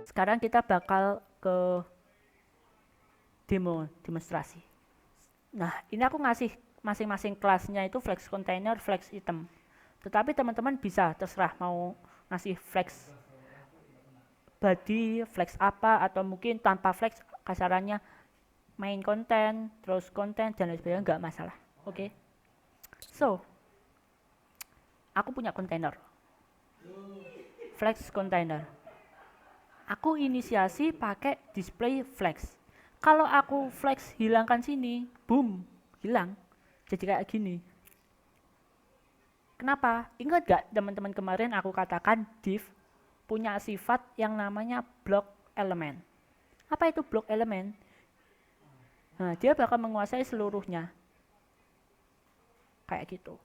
Sekarang kita bakal ke demonstrasi. Nah, ini aku ngasih masing-masing kelasnya itu flex container, flex item. Tetapi teman-teman bisa terserah mau ngasih flex body, flex apa, atau mungkin tanpa flex kasarannya main konten, terus konten, dan lain sebagainya, nggak masalah. Oke. So, aku punya kontainer. Flex container. Aku inisiasi pakai display flex. Kalau aku flex hilangkan sini, boom, hilang. Jadi kayak gini. Kenapa? Ingat gak teman-teman kemarin aku katakan div punya sifat yang namanya block element. Apa itu block element? Nah, dia bakal menguasai seluruhnya. Kayak gitu.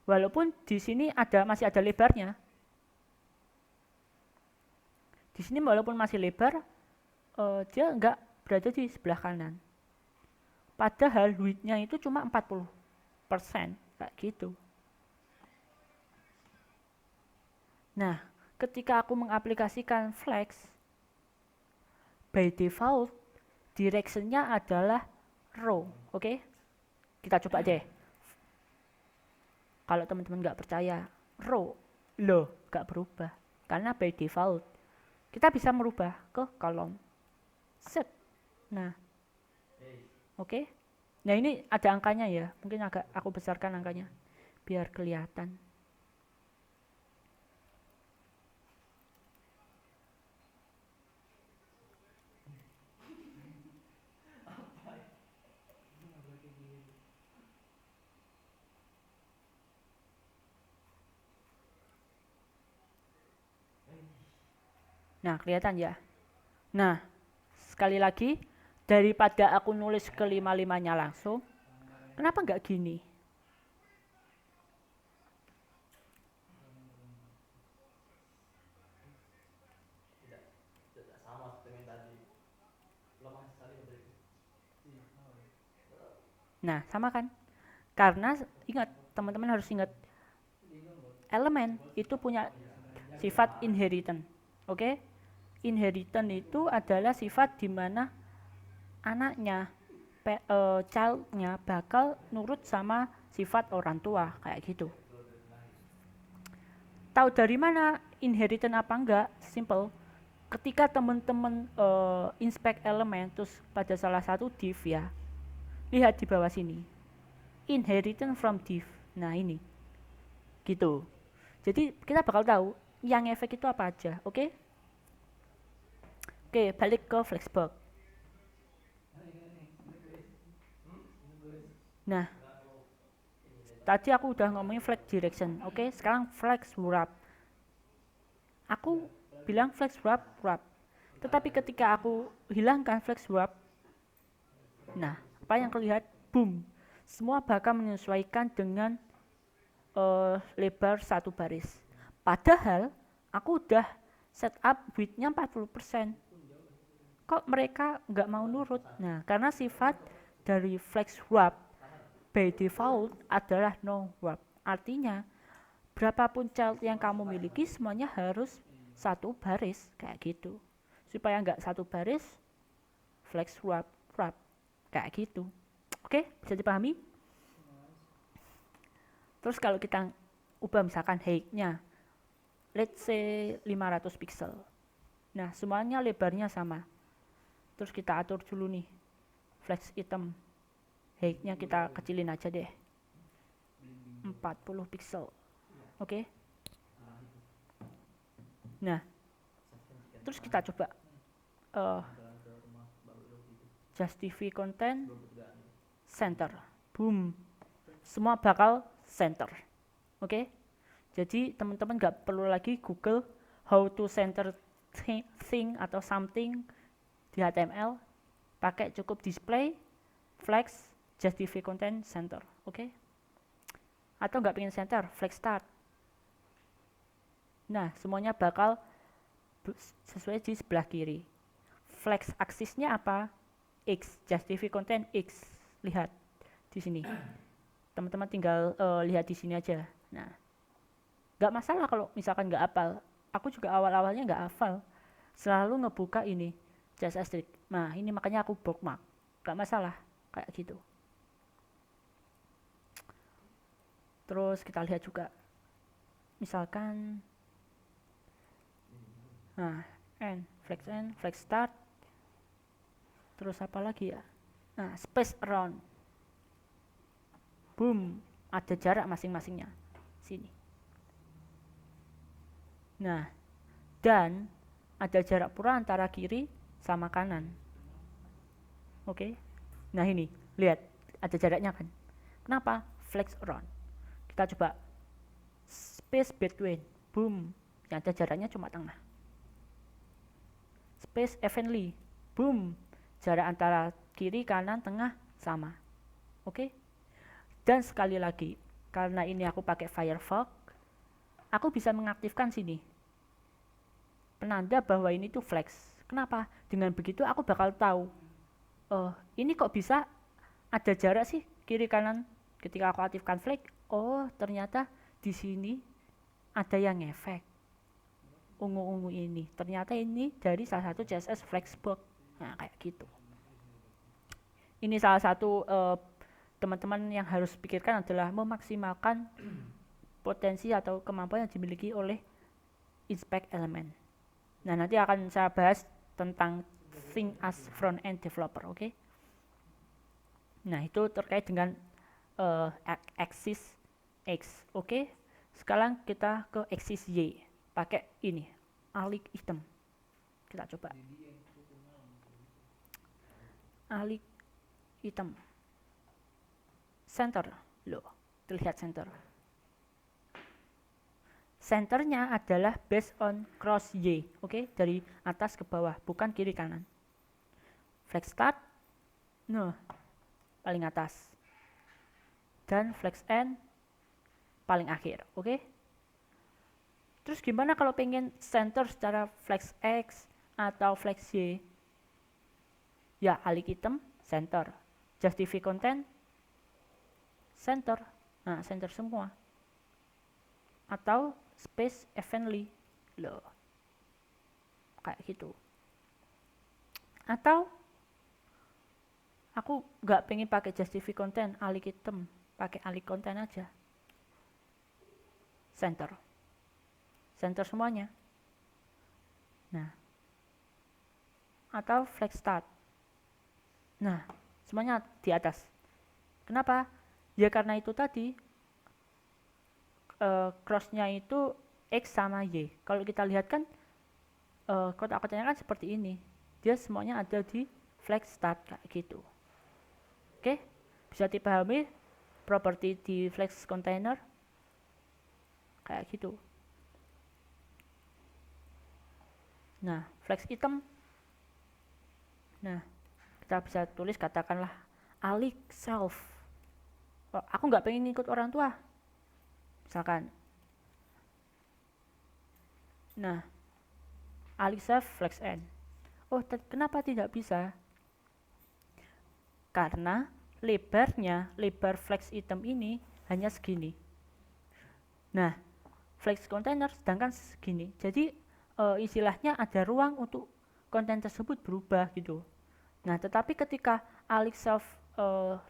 Walaupun di sini masih ada lebarnya. Di sini walaupun masih lebar, dia nggak berada di sebelah kanan. Padahal width-nya itu cuma 40%, kayak gitu. Nah, ketika aku mengaplikasikan flex, by default, direction-nya adalah row, oke? Kita coba deh. Kalau teman-teman nggak percaya, row, loh, nggak berubah. Karena by default, kita bisa merubah ke kolom. Set. Nah, oke? Nah, ini ada angkanya ya. Mungkin agak aku besarkan angkanya, biar kelihatan. Nah, kelihatan ya. Nah, sekali lagi, daripada aku nulis kelima-limanya langsung, kenapa nggak gini? Nah, sama kan? Karena ingat, teman-teman harus ingat, elemen itu punya sifat inheritance. Oke? Inheritance itu adalah sifat di mana anaknya, childnya bakal nurut sama sifat orang tua, kayak gitu. Tahu dari mana inheritance apa enggak? Simple. Ketika teman-teman inspect elemen terus pada salah satu div ya, lihat di bawah sini, inheritance from div. Nah, ini gitu. Jadi kita bakal tahu yang efek itu apa aja. Oke? Oke, balik ke flexbox. Nah, tadi aku udah ngomongin flex direction. Oke, sekarang flex wrap. Aku bilang flex wrap wrap. Tetapi ketika aku hilangkan flex wrap, nah, apa yang terlihat? Boom. Semua bakal menyesuaikan dengan lebar satu baris. Padahal aku udah setup width-nya 40%. Kok mereka nggak mau nurut? Nah, karena sifat dari flex wrap by default adalah no wrap. Artinya, berapapun child yang kamu miliki semuanya harus satu baris, kayak gitu. Supaya nggak satu baris, flex wrap wrap, kayak gitu. Oke, bisa dipahami? Terus kalau kita ubah misalkan height-nya, let's say 500 pixel. Nah, semuanya lebarnya sama. Terus kita atur dulu nih, flex item. Height-nya kita kecilin aja deh. 40 pixel. Oke. Nah, terus kita coba justify content center. Boom. Semua bakal center. Oke. Jadi teman-teman nggak perlu lagi Google how to center thing atau something di HTML. Pakai cukup display, flex, justify content center. Oke. Atau nggak pengen center, flex start. Nah, semuanya bakal sesuai di sebelah kiri. Flex aksisnya apa? X, justify content X. Lihat di sini. teman-teman tinggal lihat di sini aja. Nah, nggak masalah kalau misalkan nggak hafal. Aku juga awal-awalnya nggak hafal, selalu ngebuka ini CSS Street. Nah, ini makanya aku bookmark, nggak masalah kayak gitu. Terus kita lihat juga, misalkan, nah, n, flex start, terus apa lagi ya? Nah, space around, boom, ada jarak masing-masingnya, sini. Nah, dan ada jarak pula antara kiri sama kanan. Oke. Nah, ini, lihat, ada jaraknya kan? Kenapa? Flex around. Kita coba space between, boom, yang ada jaraknya cuma tengah. Space evenly, boom, jarak antara kiri, kanan, tengah sama. Oke. Dan sekali lagi, karena ini aku pakai Firefox, aku bisa mengaktifkan sini penanda bahwa ini tuh flex. Kenapa? Dengan begitu aku bakal tahu, oh ini kok bisa ada jarak sih kiri kanan ketika aku aktifkan flex. Oh ternyata di sini ada yang ngefek ungu-ungu ini. Ternyata ini dari salah satu CSS Flexbox. Nah kayak gitu. Ini salah satu teman-teman yang harus pikirkan adalah memaksimalkan potensi atau kemampuan yang dimiliki oleh inspect element. Nah nanti akan saya bahas tentang think as front end developer, oke? Nah itu terkait dengan axis X, oke? Sekarang kita ke axis Y, pakai ini, alik hitam. Kita coba. Alik hitam. Center, loh, terlihat center. Centernya adalah based on cross Y, oke? Dari atas ke bawah, bukan kiri kanan. Flex start, no, paling atas. Dan flex end, paling akhir, oke? Terus gimana kalau pengen center secara flex X atau flex Y? Ya, alik hitam, center. Justify content, center. Nah, center semua. Atau space evenly, loh. Kayak gitu. Atau aku nggak pengen pakai justify content, alik hitam, pakai alik content aja. Center semuanya. Nah, atau flex start. Nah, semuanya di atas. Kenapa? Ya karena itu tadi crossnya itu X sama Y. Kalau kita lihat kan kotak-kotaknya kan seperti ini. Dia semuanya ada di flex start kayak gitu. Oke, bisa dipahami properti di flex container kayak gitu. Nah, flex item. Nah, kita bisa tulis katakanlah alik self. Oh, aku nggak pengen ikut orang tua, misalkan. Nah, alik self flex end. Oh, kenapa tidak bisa? Karena lebar flex item ini hanya segini. Nah, flex container sedangkan segini. Jadi istilahnya ada ruang untuk konten tersebut berubah gitu. Nah, tetapi ketika alik self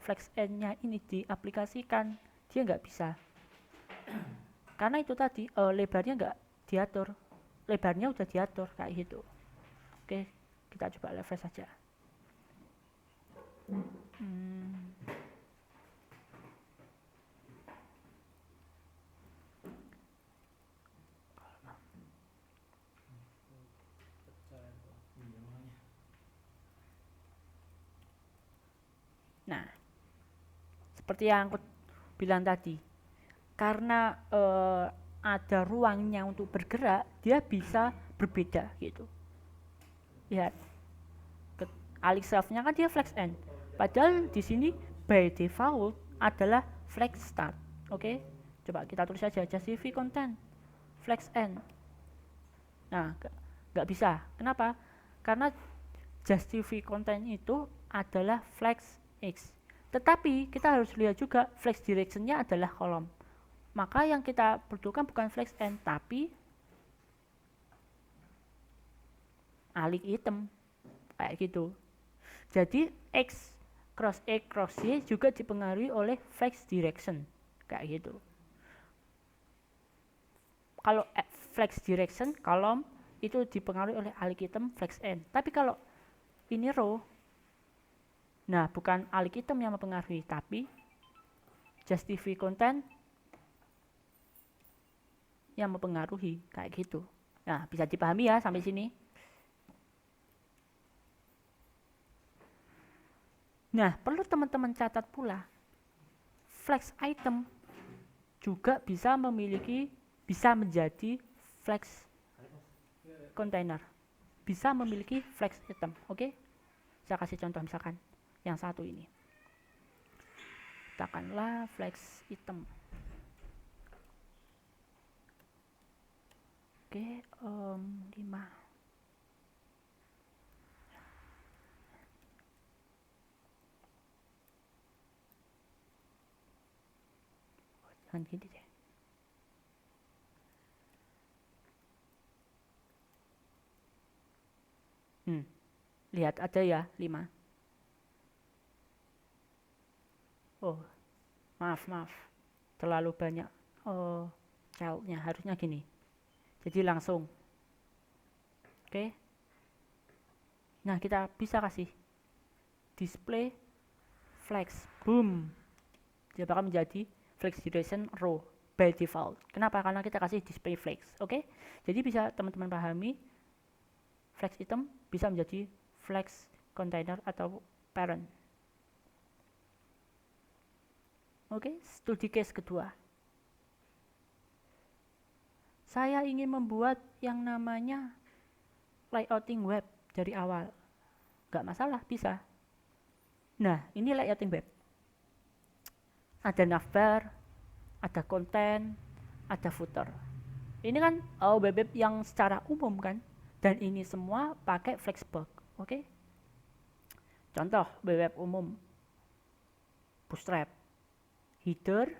flex end-nya ini diaplikasikan, dia nggak bisa. Karena itu tadi lebarnya nggak diatur. Lebarnya udah diatur kayak gitu. Oke, kita coba refresh saja. Nah, seperti yang aku bilang tadi, karena ada ruangnya untuk bergerak, dia bisa berbeda gitu. Lihat, alik self-nya kan dia flex end. Padahal di sini by default adalah flex start. Oke, coba kita tulis saja justify content flex end. Nah, nggak bisa. Kenapa? Karena justify content itu adalah flex X. Tetapi kita harus lihat juga flex direction-nya adalah kolom. Maka yang kita butuhkan bukan flex N, tapi alik item. Kayak gitu. Jadi X cross Y juga dipengaruhi oleh flex direction. Kayak gitu. Kalau flex direction kolom itu dipengaruhi oleh alik item flex N. Tapi kalau ini row, nah bukan alik item yang mempengaruhi, tapi justify content yang mempengaruhi, kayak gitu. Nah, bisa dipahami ya sampai sini. Nah, perlu teman-teman catat pula, flex item juga bisa menjadi flex container. Bisa memiliki flex item, oke? Saya kasih contoh misalkan yang satu ini. Katakanlah flex item. Oke, 5. Jangan gini deh. Lihat aja ya, 5. Oh, maaf. Terlalu banyak childnya, harusnya gini. Jadi langsung. Oke. Nah, kita bisa kasih display flex. Boom. Dia bakal menjadi flex duration row by default. Kenapa? Karena kita kasih display flex. Oke. Jadi bisa teman-teman pahami, flex item bisa menjadi flex container atau parent. Oke, studi case kedua. Saya ingin membuat yang namanya layouting web dari awal. Gak masalah, bisa. Nah, ini layouting web. Ada navbar, ada konten, ada footer. Ini kan web yang secara umum kan, dan ini semua pakai Flexbox. Oke? Contoh web umum, Bootstrap, header,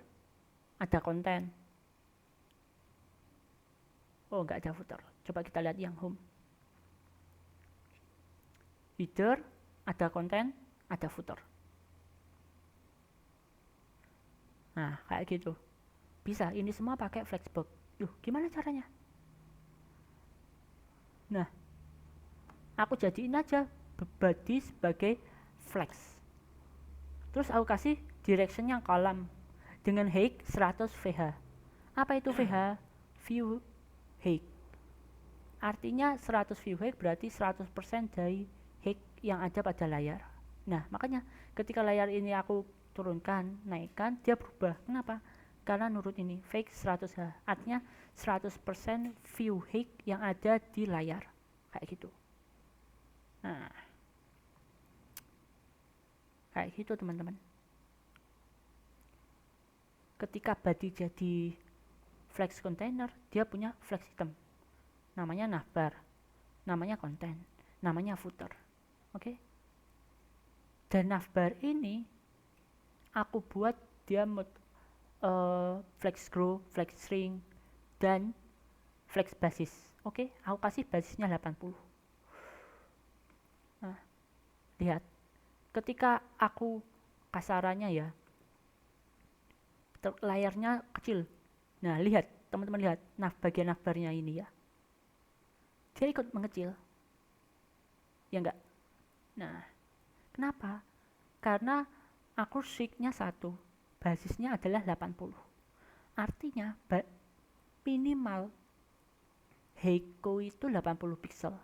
ada konten. Oh, nggak ada footer. Coba kita lihat yang home. Header, ada konten, ada footer. Nah, kayak gitu. Bisa, ini semua pakai Flexbox. Loh, gimana caranya? Nah, aku jadiin aja body sebagai flex. Terus aku kasih directionnya kolom dengan height 100 VH. Apa itu VH? View height. Artinya 100 view height berarti 100% dari height yang ada pada layar. Nah, makanya ketika layar ini aku turunkan, naikkan, dia berubah. Kenapa? Karena nurut ini fake 100H. Artinya 100% view height yang ada di layar. Kayak gitu. Nah, kayak gitu teman-teman. Ketika body jadi flex container, dia punya flex item. Namanya navbar, namanya konten, namanya footer. Oke? Dan navbar ini aku buat dia flex grow, flex string, dan flex basis. Oke, aku kasih basisnya 80. Nah, lihat. Ketika aku kasarannya ya, layarnya kecil. Nah, lihat, teman-teman lihat, bagian navbarnya ini ya. Dia ikut mengecil. Ya enggak? Nah, kenapa? Karena aku streak-nya 1, basisnya adalah 80. Artinya minimal Heiko itu 80 pixel.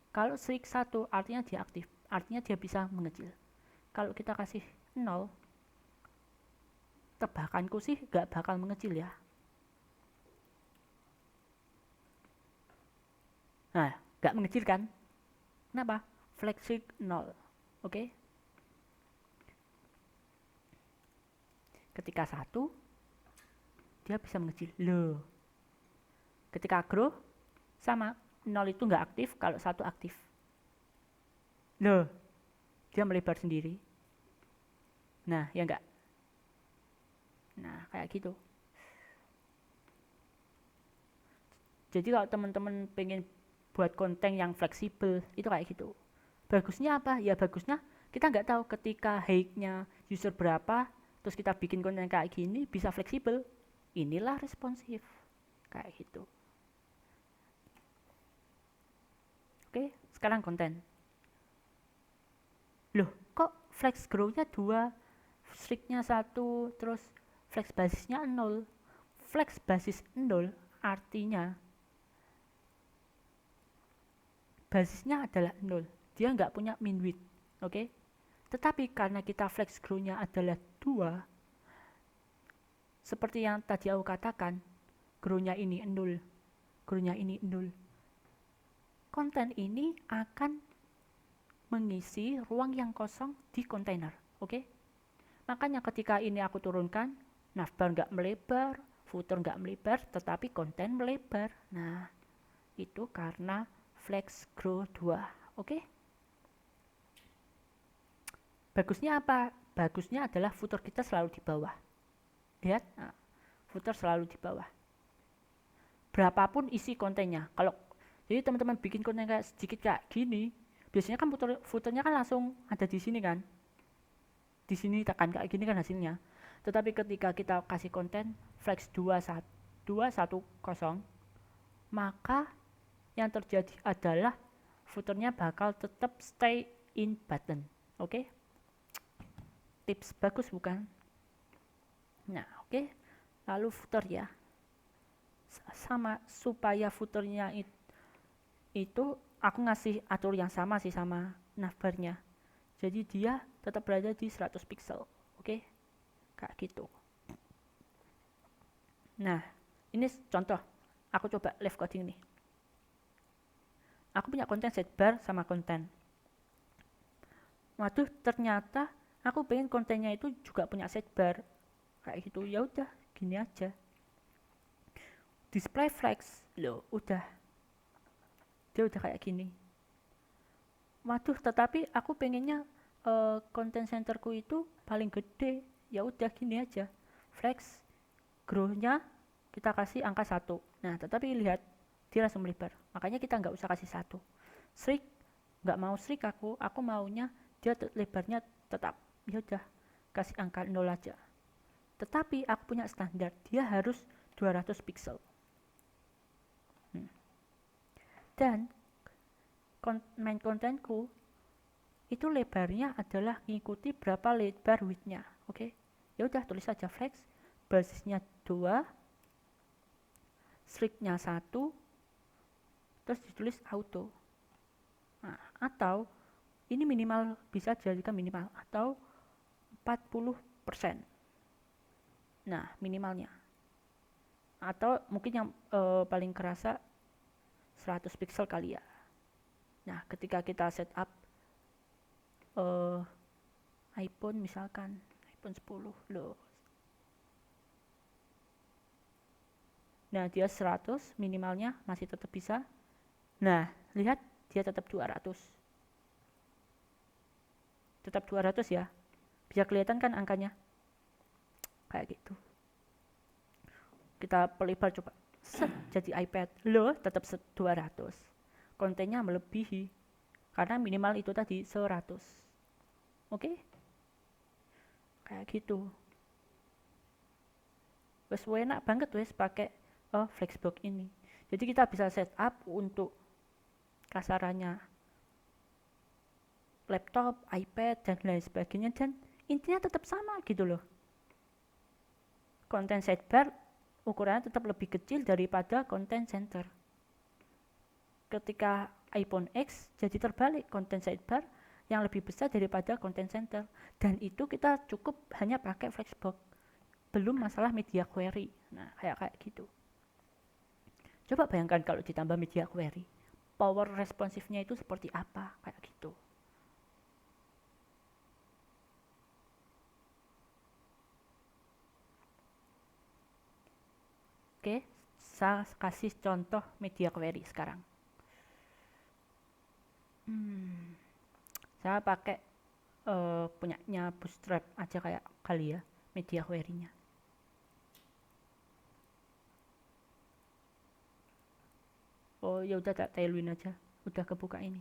Kalau streak 1 artinya dia aktif, artinya dia bisa mengecil. Kalau kita kasih 0, tebakanku sih gak bakal mengecil ya. Nah, gak mengecil kan? Kenapa? Flex streak 0. Oke? Ketika 1, dia bisa mengecil. Loh. Ketika grow, sama. 0 itu nggak aktif, kalau 1 aktif. Loh. Dia melebar sendiri. Nah, ya enggak? Nah, kayak gitu. Jadi kalau teman-teman pengen buat konten yang fleksibel, itu kayak gitu. Bagusnya apa? Ya bagusnya kita nggak tahu ketika hake-nya user berapa, terus kita bikin konten kayak gini bisa fleksibel. Inilah responsif. Kayak gitu. Oke, sekarang konten. Loh, kok flex grow-nya 2, streak-nya 1, terus flex basisnya 0? Flex basis 0 artinya basisnya adalah 0. Dia nggak punya min width. Oke? Tetapi karena kita flex grow-nya adalah 2, seperti yang tadi aku katakan, grow-nya ini 0, grow-nya ini 0. Konten ini akan mengisi ruang yang kosong di kontainer. Oke? Makanya ketika ini aku turunkan, navbar nggak melebar, footer nggak melebar, tetapi konten melebar. Nah, itu karena flex grow 2. Oke? Bagusnya apa? Bagusnya adalah footer kita selalu di bawah. Lihat, nah, footer selalu di bawah. Berapapun isi kontennya. Kalau jadi teman-teman bikin konten kayak sedikit kayak gini, biasanya kan footernya kan langsung ada di sini kan. Di sini tekan kayak gini kan hasilnya. Tetapi ketika kita kasih konten flex 210, maka yang terjadi adalah footernya bakal tetap stay in button. Oke? Tips bagus bukan? Nah, oke. Lalu footer ya. Sama supaya footernya itu aku ngasih atur yang sama sih sama navbarnya. Jadi dia tetap berada di 100 pixel. Oke? Kayak gitu. Nah, ini contoh. Aku coba live coding nih. Aku punya konten sidebar sama konten. Waduh, ternyata aku pengen kontennya itu juga punya sidebar. Kayak gitu. Ya udah, gini aja. Display flex. Loh, udah. Dia udah kayak gini. Waduh, tetapi aku pengennya konten centerku itu paling gede. Ya udah gini aja. Flex grow-nya kita kasih angka 1. Nah, tetapi lihat dia langsung melebar. Makanya kita nggak usah kasih 1. Shrink, nggak mau shrink aku maunya dia lebarnya tetap. Ya udah, kasih angka 0 aja. Tetapi aku punya standar, dia harus 200 pixel. Dan main kontenku itu lebarnya adalah ngikuti berapa lebar width-nya. Oke. Ya udah tulis aja flex, basisnya 2, streak-nya 1, terus ditulis auto. Nah, atau ini minimal, bisa dijadikan minimal atau 40%. Nah, minimalnya. Atau mungkin yang paling kerasa 100 pixel kali ya. Nah, ketika kita setup iPhone misalkan, iPhone 10 loh. Nah, dia 100 minimalnya masih tetap bisa. Nah, lihat dia tetap 200. Tetap 200 ya. Bisa kelihatan kan angkanya? Kayak gitu. Kita pelebar coba. Set, jadi iPad. Loh, tetap 200. Kontennya melebihi. Karena minimal itu tadi 100. Oke? Kayak gitu. Wes enak banget wes pakai Flexbox ini. Jadi kita bisa setup untuk kasarannya laptop, iPad dan lain sebagainya, dan intinya tetap sama gitu loh. Konten sidebar ukurannya tetap lebih kecil daripada konten center. Ketika iPhone X jadi terbalik, konten sidebar yang lebih besar daripada konten center, dan itu kita cukup hanya pakai Flexbox, belum masalah media query. Nah, kayak gitu. Coba bayangkan kalau ditambah media query, power responsifnya itu seperti apa, kayak gitu. Oke, saya kasih contoh media query sekarang. Saya pakai punyanya Bootstrap aja kayak kali ya media query-nya. Oh ya udah, tak tailwind aja, udah kebuka ini.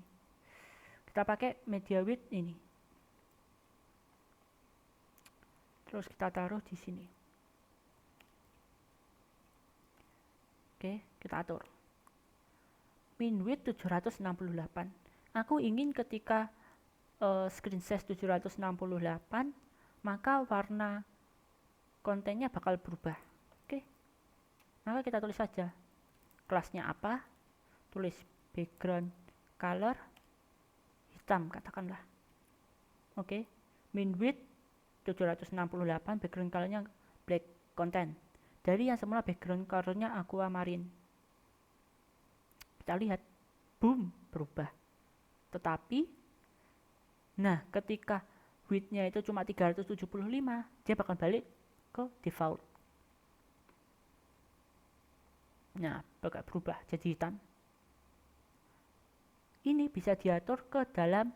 Kita pakai media width ini, terus kita taruh di sini. Oke, kita atur min width 768. Aku ingin ketika screen size 768 maka warna kontennya bakal berubah. Oke, maka kita tulis saja kelasnya apa, tulis background color hitam katakanlah. Oke, min width 768, background colornya black content. Dari yang semula background colornya aquamarine, kita lihat boom, berubah. Tetapi nah ketika width-nya itu cuma 375, dia bakal balik ke default. Nah, bakal berubah jadi hitam. Ini bisa diatur ke dalam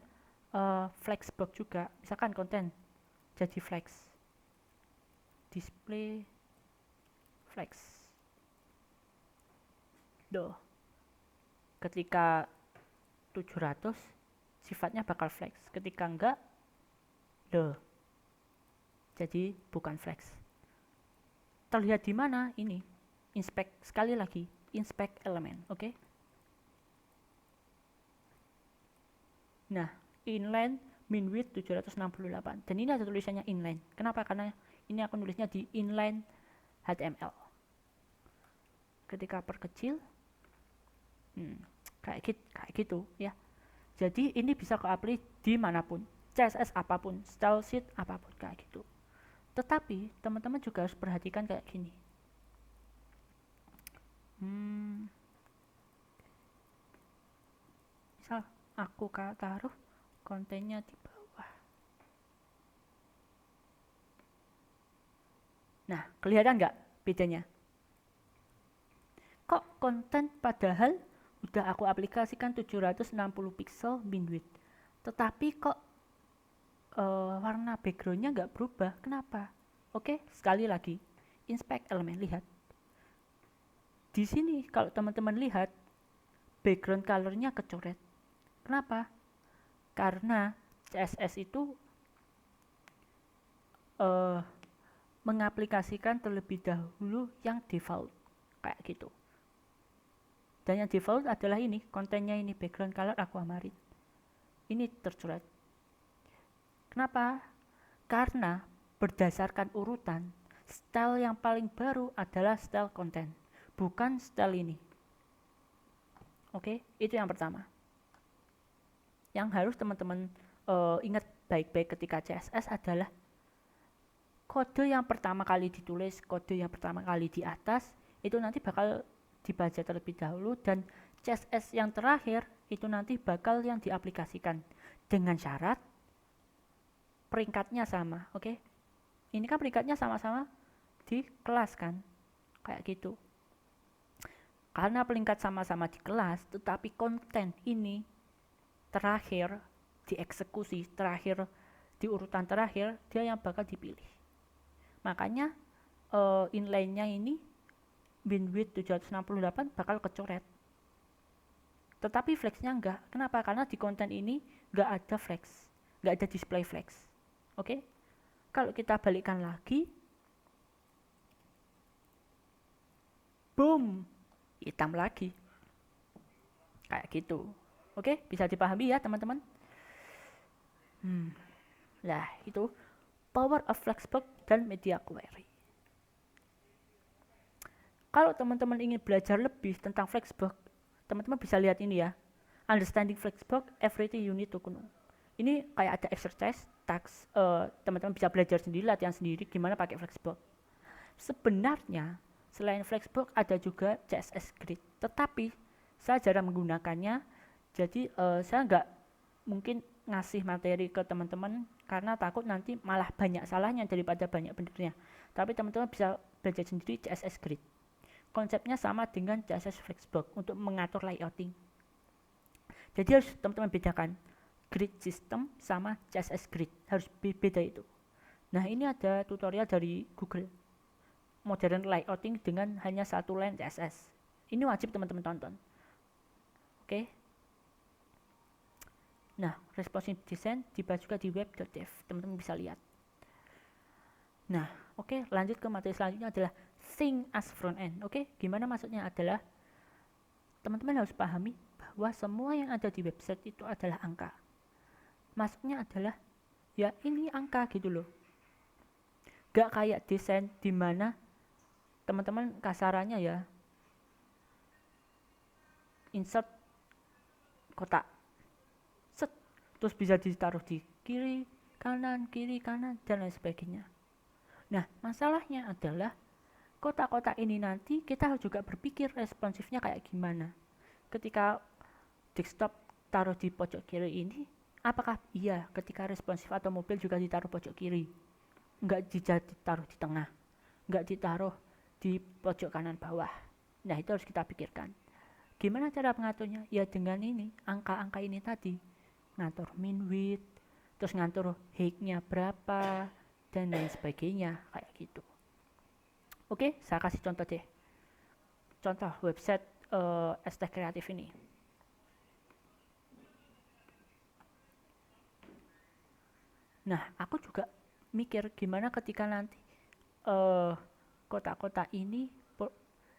flexbox juga. Misalkan konten jadi flex, display flex. Doh. Ketika 700 sifatnya bakal flex, ketika enggak doh. Jadi bukan flex. Terlihat di mana ini? Inspect sekali lagi, inspect element, oke? Nah, inline min width 768 dan ini ada tulisannya inline. Kenapa? Karena ini aku nulisnya di inline HTML. Ketika perkecil kayak gitu ya. Jadi ini bisa ke-apply dimanapun, CSS apapun, style sheet apapun kayak gitu. Tetapi teman-teman juga harus perhatikan kayak gini. Misal aku taruh kontennya di bawah. Nah, kelihatan nggak bedanya? Kok konten padahal udah aku aplikasikan 760 pixel min width, tetapi kok warna backgroundnya nggak berubah? Kenapa? Oke, sekali lagi, inspect elemen, lihat. Di sini kalau teman-teman lihat, background colornya kecoret. Kenapa? Karena CSS itu mengaplikasikan terlebih dahulu yang default kayak gitu. Dan yang default adalah ini, kontennya ini background color aquamarine. Ini tercoret. Kenapa? Karena berdasarkan urutan, style yang paling baru adalah style konten, bukan style ini. Oke, itu yang pertama. Yang harus teman-teman ingat baik-baik ketika CSS adalah kode yang pertama kali ditulis, kode yang pertama kali di atas, itu nanti bakal dibaca terlebih dahulu, dan CSS yang terakhir itu nanti bakal yang diaplikasikan dengan syarat peringkatnya sama. Oke, ini kan peringkatnya sama-sama di kelas kan, kayak gitu. Karena peringkat sama-sama di kelas, tetapi konten ini terakhir dieksekusi, terakhir di urutan terakhir, dia yang bakal dipilih. Makanya inline-nya ini min width 768 bakal kecoret. Tetapi flexnya enggak. Kenapa? Karena di konten ini enggak ada flex, enggak ada display flex. Oke? Kalau kita balikkan lagi, boom, hitam lagi. Kayak gitu. Oke, bisa dipahami ya teman-teman? Lah, itu power of flexbox dan media query. Kalau teman-teman ingin belajar lebih tentang flexbox, teman-teman bisa lihat ini ya. Understanding flexbox, everything you need to know. Ini kayak ada exercise, task, teman-teman bisa belajar sendiri, latihan sendiri gimana pakai flexbox. Sebenarnya selain flexbox ada juga CSS grid, tetapi saya jarang menggunakannya. Jadi saya nggak mungkin ngasih materi ke teman-teman karena takut nanti malah banyak salahnya daripada banyak benernya. Tapi teman-teman bisa belajar sendiri CSS grid. Konsepnya sama dengan CSS flexbox untuk mengatur layouting. Jadi harus teman-teman bedakan grid system sama CSS grid, harus beda itu. Nah, ini ada tutorial dari Google, modern layouting dengan hanya satu line CSS. Ini wajib teman-teman tonton. Oke. Nah, responsive design dibahas juga di web.dev, teman-teman bisa lihat. Nah, oke, lanjut ke materi selanjutnya adalah think as front end. Oke, gimana maksudnya adalah teman-teman harus pahami bahwa semua yang ada di website itu adalah angka. Maksudnya adalah ya ini angka gitu loh. Gak kayak desain di mana teman-teman kasarannya ya insert kotak set, terus bisa ditaruh di kiri kanan dan lain sebagainya. Nah, masalahnya adalah kotak-kotak ini nanti kita harus juga berpikir responsifnya kayak gimana. Ketika desktop taruh di pojok kiri ini, apakah iya ketika responsif atau mobil juga ditaruh pojok kiri? Enggak ditaruh di tengah, enggak ditaruh di pojok kanan bawah. Nah, itu harus kita pikirkan. Gimana cara mengaturnya? Ya dengan ini, angka-angka ini tadi. Ngatur min width, terus ngatur height-nya berapa, dan lain sebagainya, kayak gitu. Oke, saya kasih contoh deh. Contoh website Estek Kreatif ini. Nah, aku juga mikir gimana ketika nanti kotak-kotak ini,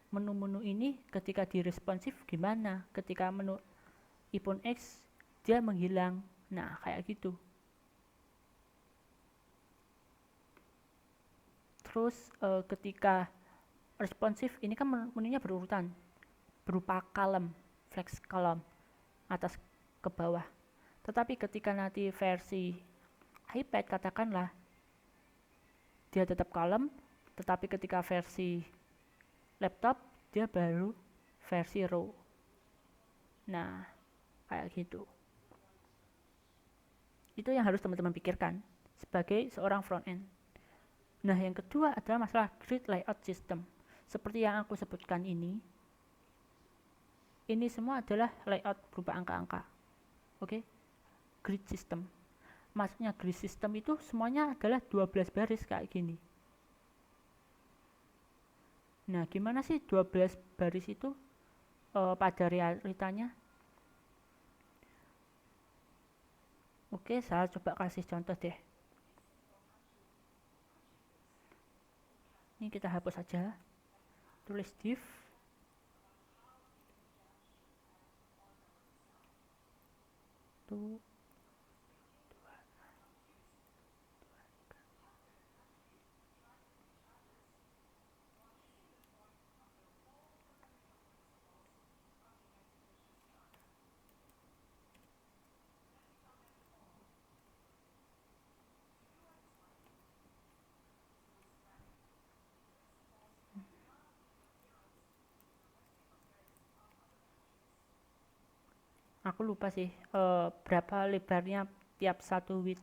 menu-menu ini ketika diresponsif gimana, ketika menu ipon X dia menghilang. Nah, kayak gitu. Terus ketika responsif ini kan menunya berurutan berupa column, flex column atas ke bawah. Tetapi ketika nanti versi iPad katakanlah dia tetap column, tetapi ketika versi laptop dia baru versi row. Nah, kayak gitu. Itu yang harus teman-teman pikirkan sebagai seorang front end. Nah, yang kedua adalah masalah grid layout system. Seperti yang aku sebutkan ini semua adalah layout berupa angka-angka. Oke? Grid system. Maksudnya grid system itu semuanya adalah 12 baris kayak gini. Nah, gimana sih 12 baris itu pada realitanya? Oke, saya coba kasih contoh deh. Ini kita hapus saja. Tulis div. Tuh. Aku lupa sih berapa lebarnya tiap satu width.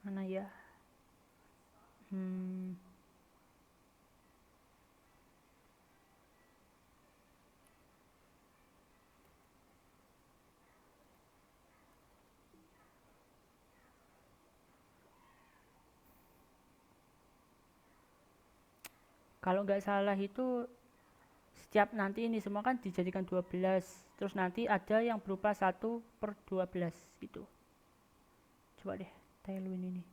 Mana ya? Kalau nggak salah itu setiap nanti ini semua kan dijadikan 12, terus nanti ada yang berupa 1/12 gitu. Coba deh Tailwind ini.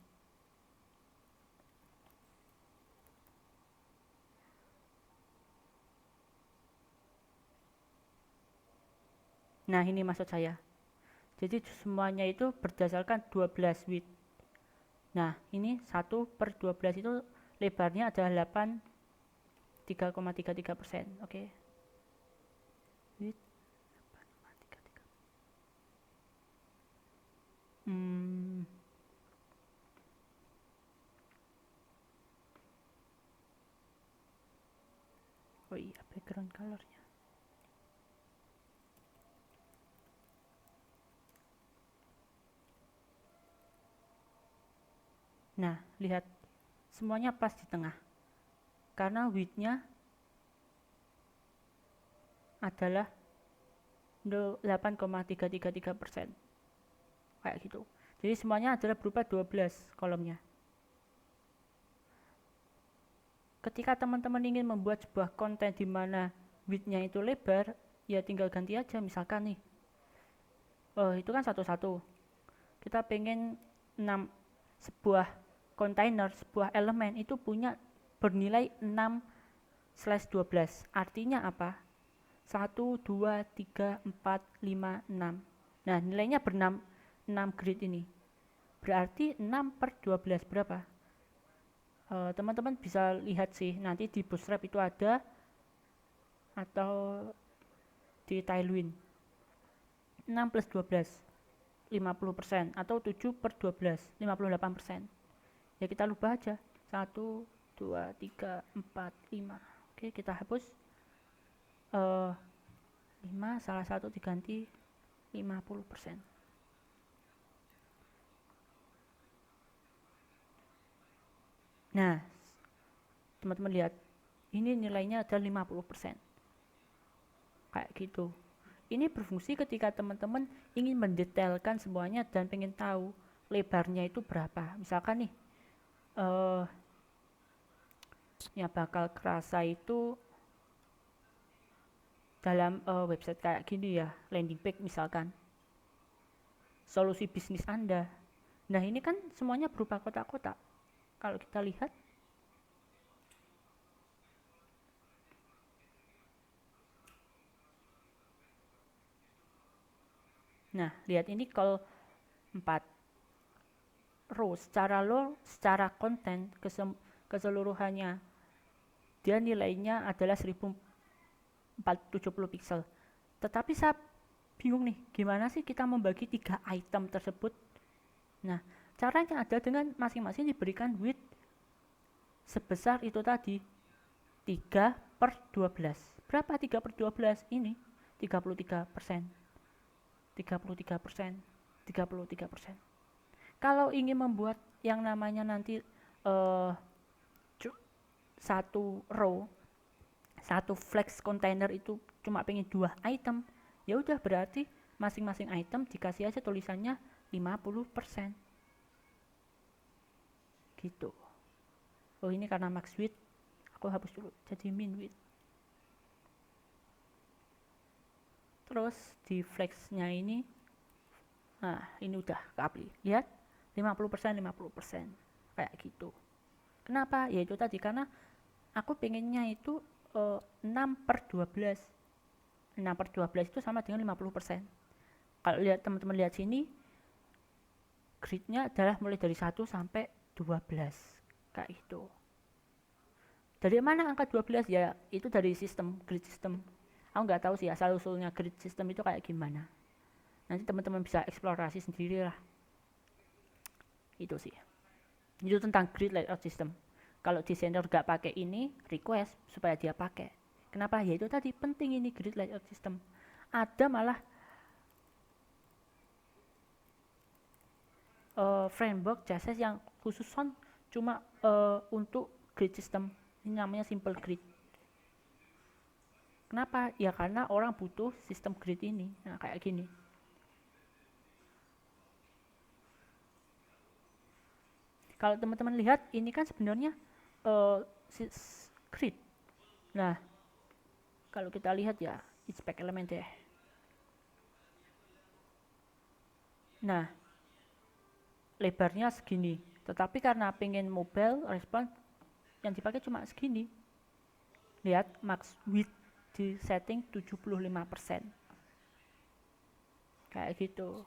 Nah, ini maksud saya. Jadi semuanya itu berdasarkan 12 width. Nah, ini 1/12 itu lebarnya adalah 3,33%. Oke. Width 8,33. Oh iya, background colornya. Nah, lihat semuanya pas di tengah. Karena width-nya adalah 8,333%. Kayak gitu. Jadi semuanya adalah berupa 12 kolomnya. Ketika teman-teman ingin membuat sebuah konten di mana width-nya itu lebar, ya tinggal ganti aja. Misalkan nih, itu kan satu-satu. Kita pengen 6 sebuah kontainer, sebuah elemen itu punya bernilai 6/12. Artinya apa? 1, 2, 3, 4, 5, 6. Nah, nilainya ber-6 grid ini. Berarti 6/12 berapa? Teman-teman bisa lihat sih, nanti di Bootstrap itu ada, atau di Tailwind. 6 plus 12, 50%, atau 7/12, 58%. Ya kita lupa aja. 1, 2, 3, 4, 5. Oke, kita hapus. 5, salah satu diganti 50%. Nah, teman-teman lihat, ini nilainya adalah 50%. Kayak gitu. Ini berfungsi ketika teman-teman ingin mendetailkan semuanya dan pengen tahu lebarnya itu berapa. Misalkan nih, yang bakal kerasa itu dalam website kayak gini ya, landing page misalkan, solusi bisnis Anda. Nah, ini kan semuanya berupa kotak-kotak. Kalau kita lihat, nah lihat ini kalau 4 row secara konten keseluruhannya dia nilainya adalah 1470 pixel. Tetapi saya bingung nih, gimana sih kita membagi 3 item tersebut? Nah, caranya ada dengan masing-masing diberikan width sebesar itu tadi, 3/12. Berapa 3/12 ini? 33%. 33%. 33%. Kalau ingin membuat yang namanya nanti satu row, satu flex container itu cuma pengen 2 item, ya udah berarti masing-masing item dikasih aja tulisannya 50%. Gitu. Oh, ini karena max width, aku hapus dulu jadi min width. Terus di flexnya ini, nah ini udah keapli, lihat 50%, 50%, kayak gitu. Kenapa? Ya itu tadi, karena aku pengennya itu 6/12. 6/12 itu sama dengan 50%. Kalau lihat teman-teman lihat sini, gridnya adalah mulai dari 1 sampai 12, kayak itu. Dari mana angka 12? Ya itu dari sistem, grid system. Aku nggak tahu sih asal usulnya grid system itu kayak gimana. Nanti teman-teman bisa eksplorasi sendiri lah. Itu sih. Itu tentang grid layout system. Kalau desainer nggak pakai ini, request supaya dia pakai. Kenapa? Ya itu tadi, penting ini grid layout system. Ada malah framework CSS yang khusus cuma untuk grid system. Ini namanya simple grid. Kenapa? Ya karena orang butuh sistem grid ini. Nah, kayak gini. Kalau teman-teman lihat, ini kan sebenarnya grid. Nah, kalau kita lihat ya, inspect element ya. Nah, lebarnya segini. Tetapi karena pengen mobile response, yang dipakai cuma segini. Lihat, max width di setting 75%. Kayak gitu.